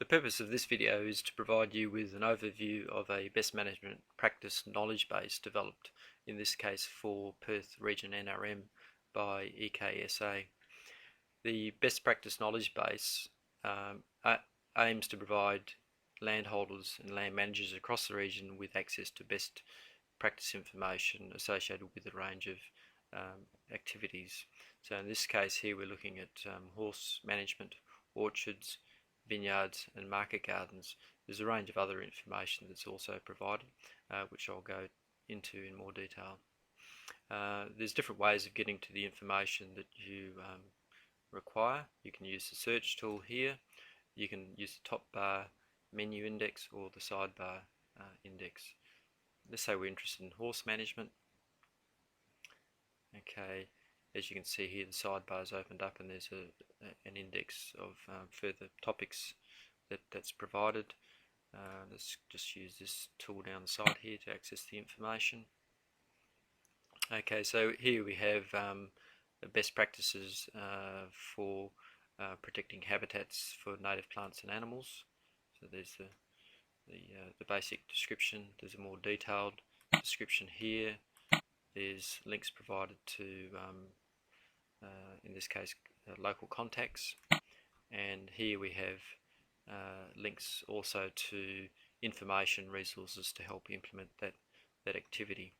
The purpose of this video is to provide you with an overview of a best management practice knowledge base developed, in this case for Perth Region NRM by EKSA. The best practice knowledge base aims to provide landholders and land managers across the region with access to best practice information associated with a range of activities. So in this case here we're looking at horse management, orchards, vineyards and market gardens. There's a range of other information that's also provided, which I'll go into in more detail. There's different ways of getting to the information that you require. You can use the search tool here, you can use the top bar menu index or the sidebar index. Let's say we're interested in horse management. Okay, as you can see here, the sidebar is opened up and there's an index of further topics that's provided. Let's just use this tool down the side here to access the information. Okay, so here we have the best practices for protecting habitats for native plants and animals. So there's the basic description. There's a more detailed description here. There's links provided to, in this case, local contacts, and here we have links also to information resources to help implement that activity.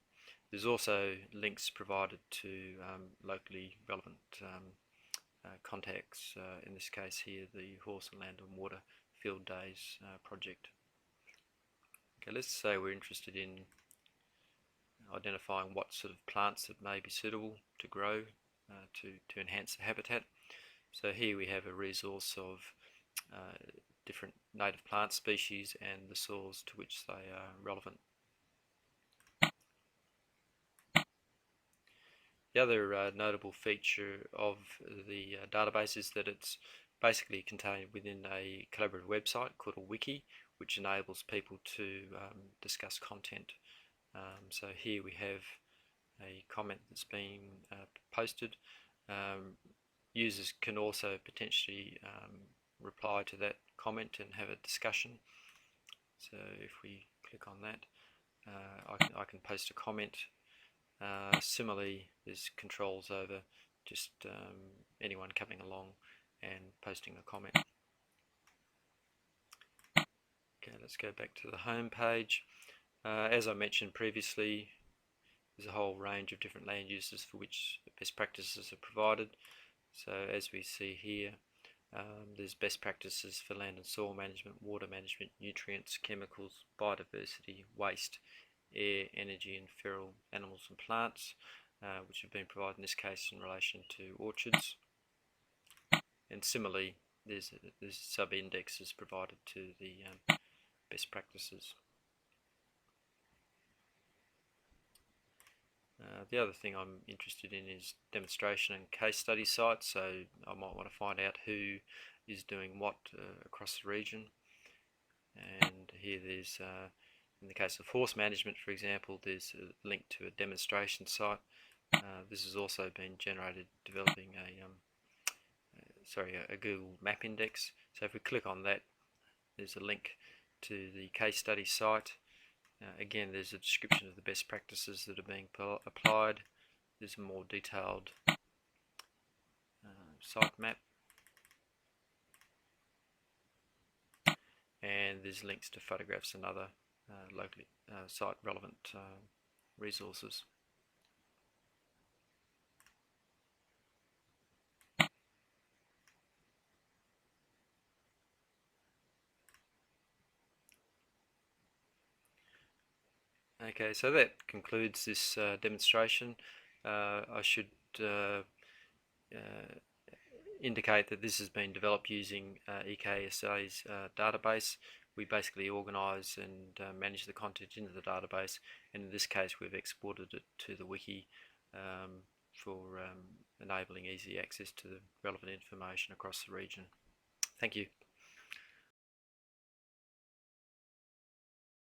There's also links provided to locally relevant contacts, in this case here the Horse and Land and Water Field Days project. Okay, let's say we're interested in identifying what sort of plants that may be suitable to grow to enhance the habitat. So here we have a resource of different native plant species and the soils to which they are relevant. The other notable feature of the database is that it's basically contained within a collaborative website called a wiki, which enables people to discuss content. So here we have a comment that's been posted. Users can also potentially reply to that comment and have a discussion. So if we click on that, I can post a comment. Similarly, there's controls over just anyone coming along and posting a comment. Okay, let's go back to the home page. As I mentioned previously, there's a whole range of different land uses for which best practices are provided. So as we see here, there's best practices for land and soil management, water management, nutrients, chemicals, biodiversity, waste, air, energy and feral animals and plants, which have been provided in this case in relation to orchards. And similarly, there's sub-indexes provided to the best practices. The other thing I'm interested in is demonstration and case study sites, so I might want to find out who is doing what across the region. And here there's, in the case of horse management for example, there's a link to a demonstration site. This has also been generated developing a Google map index. So if we click on that, there's a link to the case study site. Again, there's a description of the best practices that are being applied. There's a more detailed site map, and there's links to photographs and other locally site relevant resources. Okay, so that concludes this demonstration. I should indicate that this has been developed using EKSA's database. We basically organise and manage the content into the database, and in this case we've exported it to the wiki for enabling easy access to the relevant information across the region. Thank you.